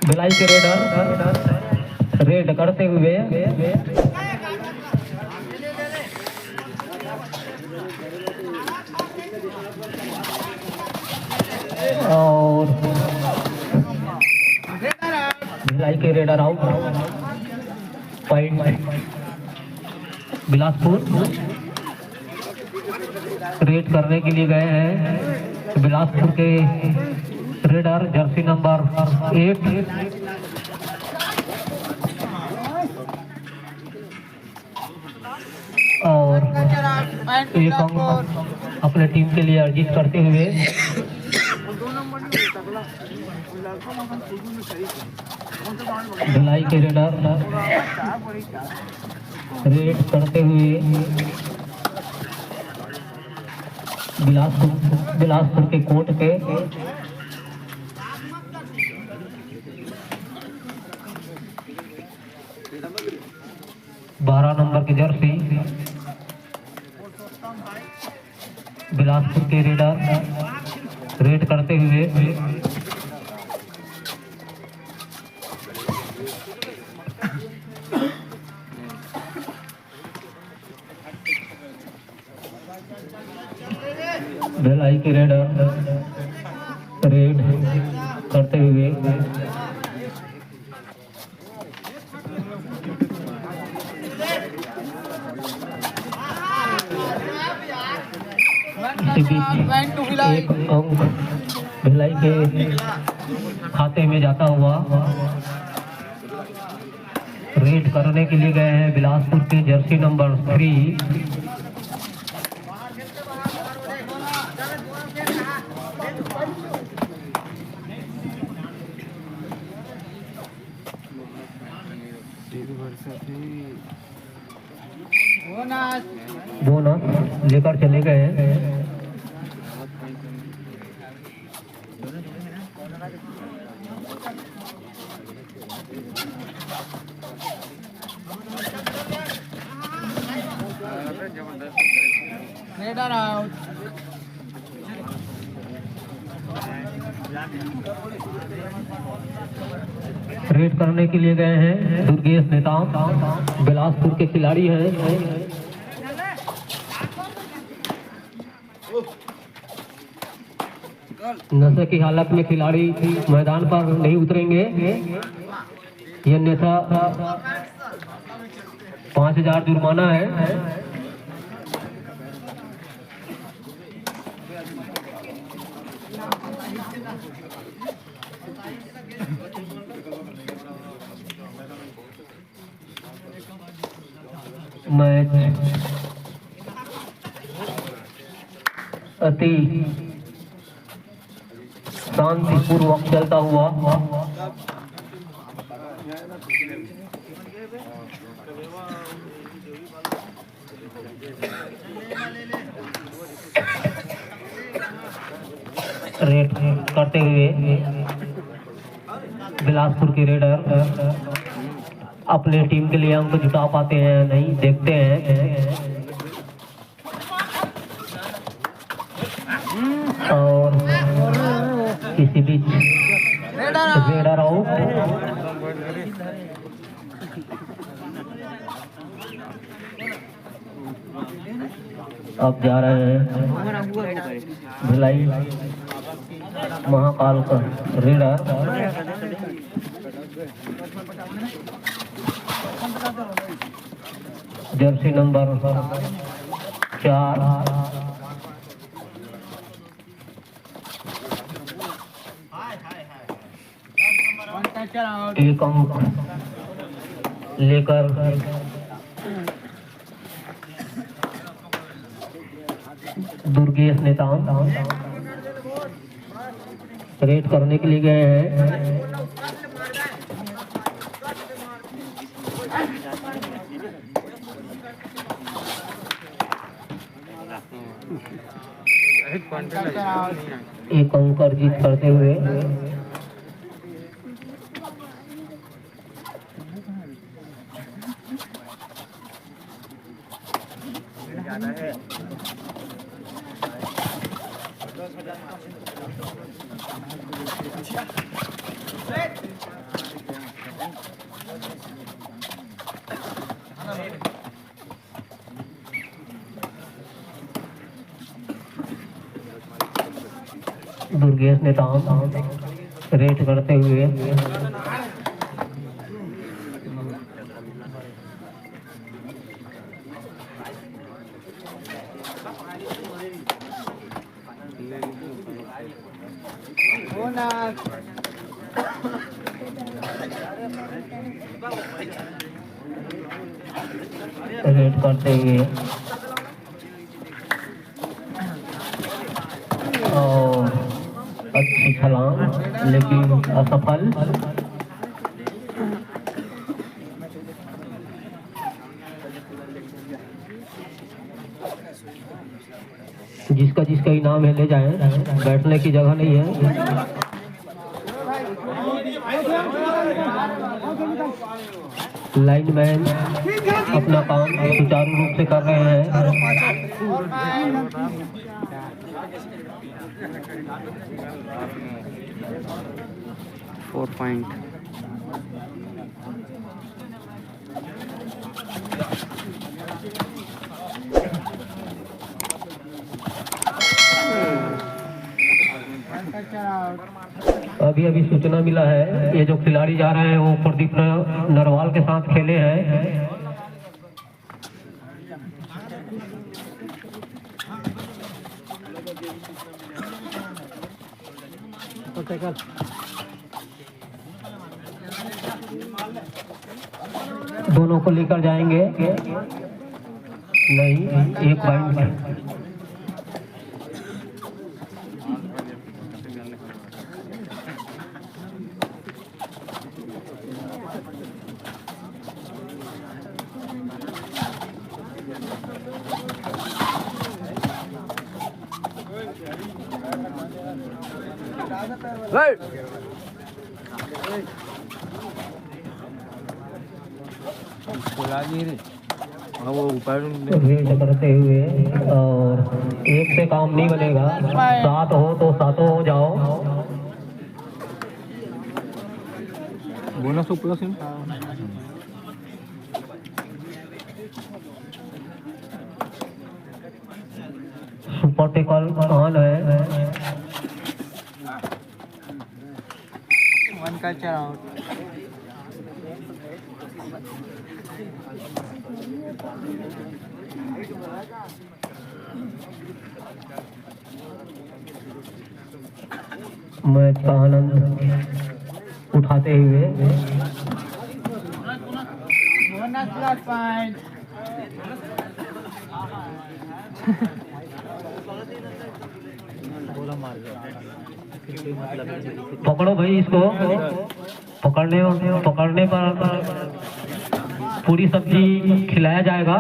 भिलाई के raider red करते हुए और भिलाई के raider out. Point Bilaspur. Red करने के लिए गए हैं बिलासपुर के रेडर जर्सी नंबर 8। और एक अंक अपने टीम के लिए अर्जित करते हुए भिलाई के रेडर रेड करते हुए बिलासपुर के कोर्ट के 12 नंबर की जर्सी बिलासपुर के रेडर रेड करते हुए भिलाई के रेडर रेड करते हुए एक अंक भिलाई के खाते में जाता हुआ। रेड करने के लिए गए हैं बिलासपुर के जर्सी नंबर 3। बोनस लेकर चले गए हैं। Raider out. रेड करने के लिए गए हैं दुर्गेश नेताम। बिलासपुर के खिलाड़ी हैं। नशे की हालत में खिलाड़ी मैदान पर नहीं उतरेंगे। यह नेता 5000 जुर्माना है। मैच अति शांतिपूर्वक चलता हुआ रेड करते हुए बिलासपुर के रेडर अपने टीम के लिए अंक जुटा पाते हैं नहीं, देखते हैं। और किसी बीच रेडर आउट। अब जा रहे हैं भिलाई महाकाल का रेडर जर्सी नंबर 4। एक अंक लेकर दुर्गेश नेताम रेड करने के लिए गए हैं। एक अंक अर्जित करते हुए दुर्गेश नेताम रेट करते हुए रेट करते हुए और अच्छी छलांग लेकिन असफल। जिसका इनाम है ले जाएं, बैठने की जगह नहीं है। लाइनमैन अपना काम सुचारू रूप से कर रहे हैं। 4 पॉइंट। अभी सूचना मिला है, ये जो खिलाड़ी जा रहे हैं वो प्रदीप नरवाल के साथ खेले हैं। दोनों को लेकर जाएंगे नहीं, एक पॉइंट। वेट करते हुए और एक से काम नहीं बनेगा, 7 हो तो 7 हो जाओ। Bonus plus super tackle on है। 1 कल्चर आउट। मैच का आनंद उठाते हुए पकड़ो भाई, इसको पकड़ने पर पूरी सब्जी खिलाया जाएगा।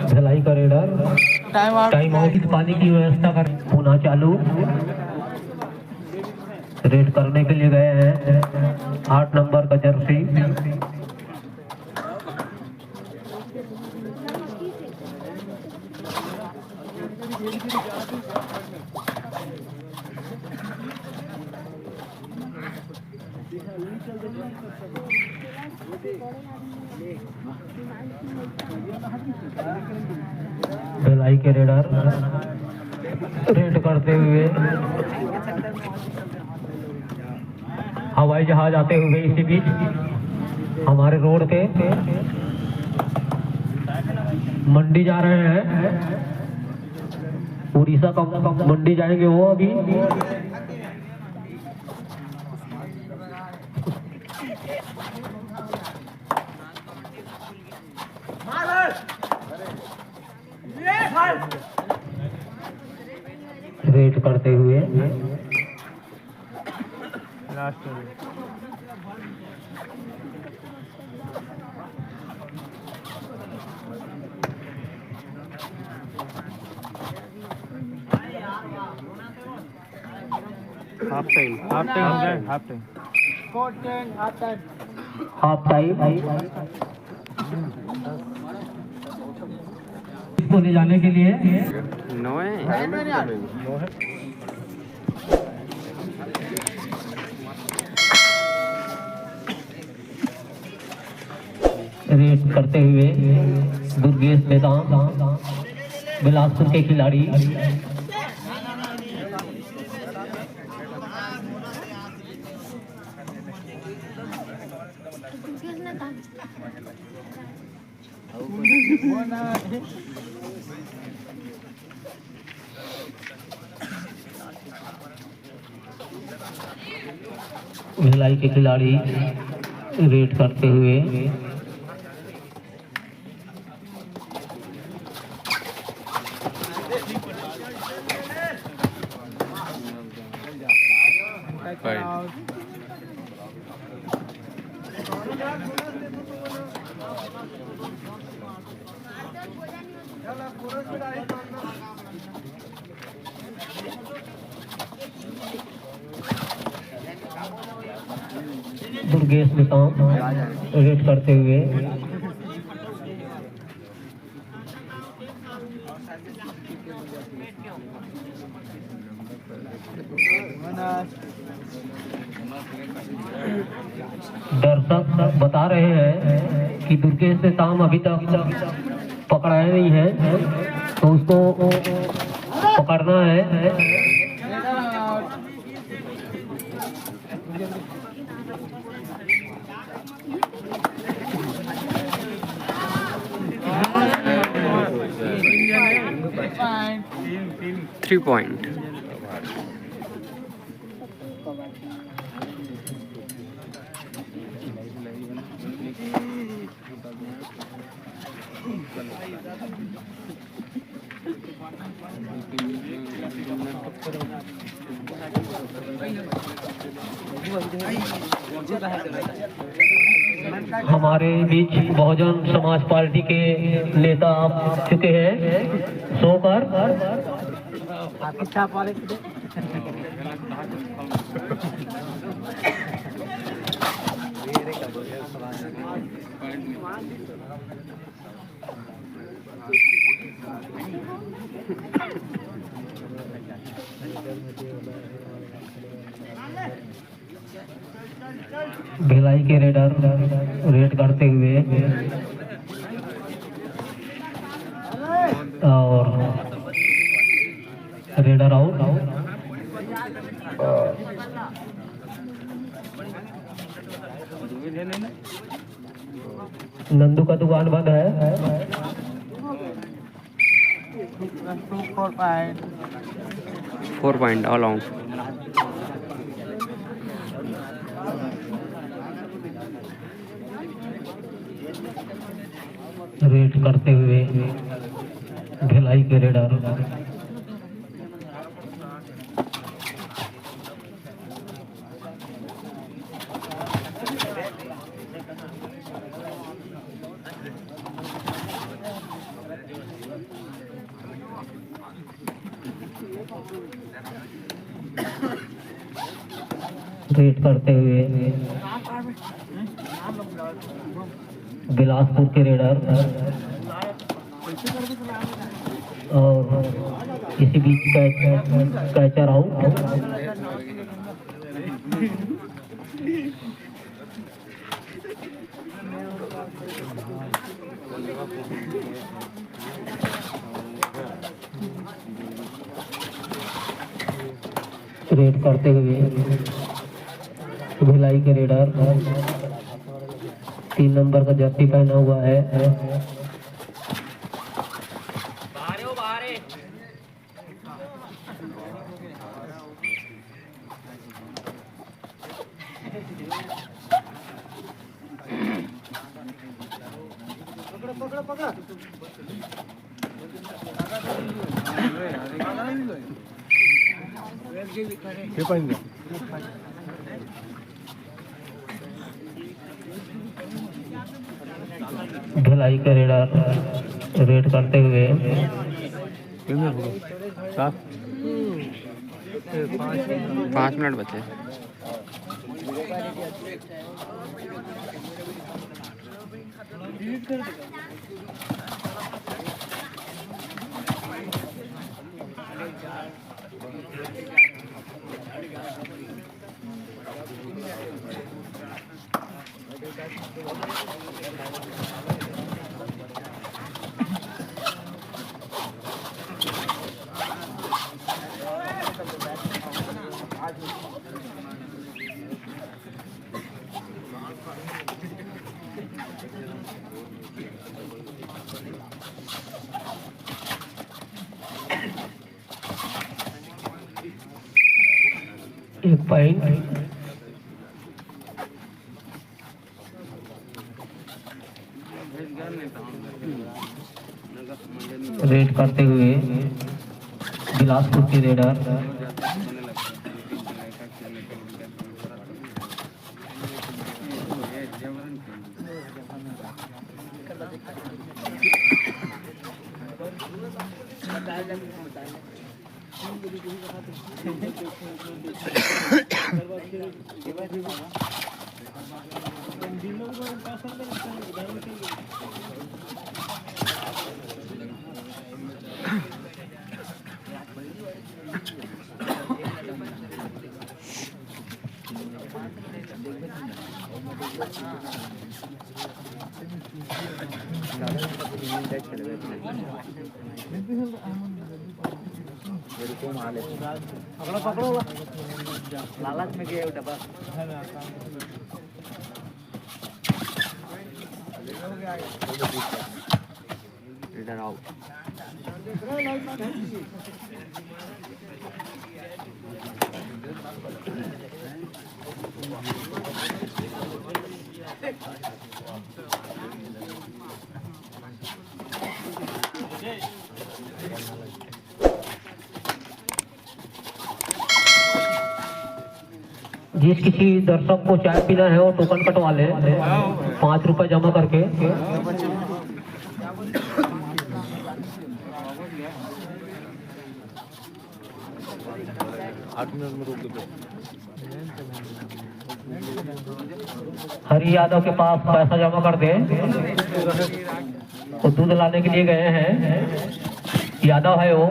ढलाई का रेडर टाइम आउट। पानी की व्यवस्था कर पुनः चालू। रेड करने के लिए गए हैं 8 नंबर का जर्सी। ढलाई के रेडर रेड करते हुए हवाई जहाज आते हुए इसी बीच हमारे रोड पे मंडी जा रहे हैं। उड़ीसा का मंडी जाएंगे वो अभी। रेड करते हुए last half time half time को ले जाने के लिए। नो है रेड करते हुए दुर्गेश मैदान बिलासपुर के खिलाड़ी। भिलाई के खिलाड़ी रेड करते हुए दुर्गेश निशाम रेड करते हुए दर्शक बता रहे हैं कि दुर्गेश निशाम अभी तक पकड़ाया नहीं है, तो उसको पकड़ना है। 3 point. हमारे बीच बहुजन समाज पार्टी के नेता आ चुके हैं। सोकर भिलाई के रेडर रेड करते हुए और रेडर आउट। नंदू का दुकान बंद है। 4 point all out. रेड करते हुए भिलाई के रेडर रेड करते हुए बिलासपुर के रेडर और इसी बीच कैचर आउट। रेड करते हुए भिलाई के रेडर 3 नंबर का जर्सी पहना हुआ है। भिलाई के रेडर रेड करते हुए 5 मिनट बचे। 1 पॉइंट रेड करते हुए बिलासपुर के रेडर लालच में गए डब्बा रीडर आउट। जिस किसी दर्शक को चाय पीना है वो टोकन कटवा ले, 5 रुपए जमा करके। हरि यादव के पास पैसा जमा कर दे, वो दूध लाने के लिए गए हैं। यादव है वो।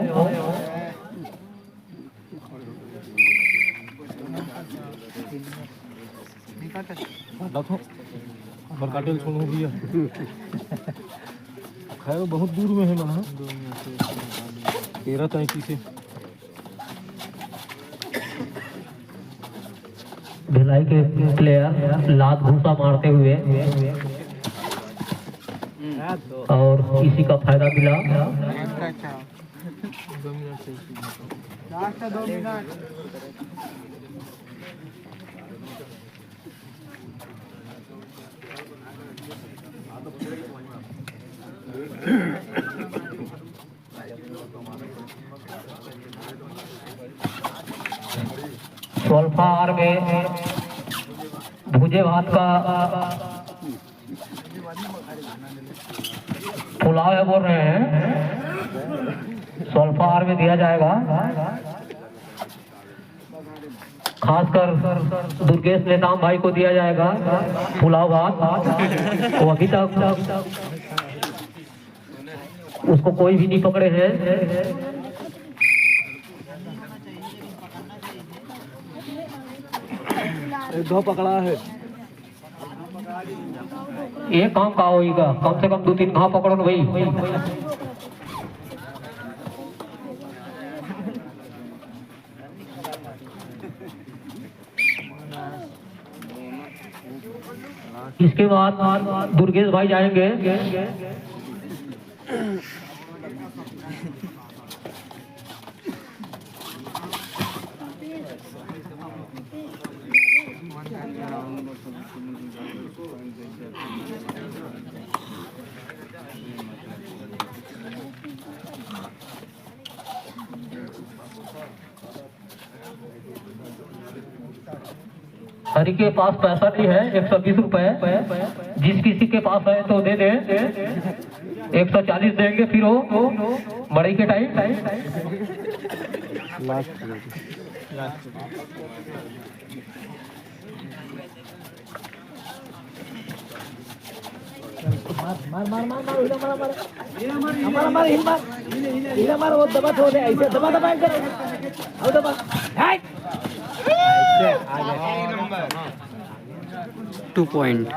काटेल छोड़ दिया खैर बहुत दूर में है ना 13-33 से भिलाई के प्लेयर लात घूसा मारते हुए और इसी का फायदा मिला। सोल्फार में भुजे भात का पुलाव है बोल रहे हैं, सोल्फार में दिया जाएगा। खासकर दुर्गेश नेताम भाई को दिया जाएगा पुलाव भात। वो अभी तक उसको कोई भी नहीं पकड़े हैं। दो पकड़ा है। एक काम का होगा, कम से कम 2-3 घाव पकड़ो ना भाई। इसके बाद दुर्गेश भाई जाएंगे। हरि के पास पैसा नहीं है, 120 रुपए। जिस किसी के पास है तो दे दे, 140 देंगे फिर वो बड़े के टाइम। मार मार मार मार इधर मार मार हमारा मार हिल मार इधर मार वो दबा छोड़ दे ऐसे दबा दबा कर अब दबा हाय 2 पॉइंट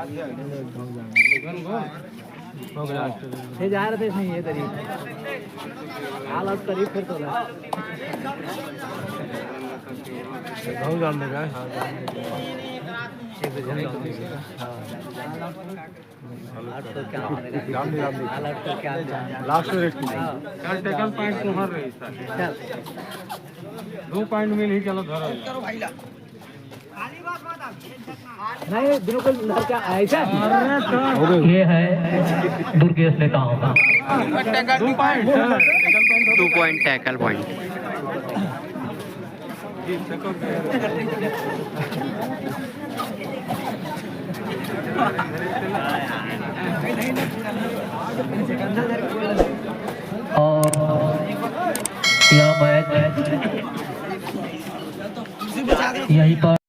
ये जा रहे थे नहीं ये तरी हालत करीब फिर तो ना बहुत जान देगा ये तो हालत तो क्या हालत तो क्या लास्ट रेट चल टेकल पॉइंट तुम्हार रही सर 2 पॉइंट मिल ही चलो धरो नहीं बिल्कुल क्या ऐसा ये है दुर्गेश नेताओं का 2 point tackle point. और यह मैच यहीं पर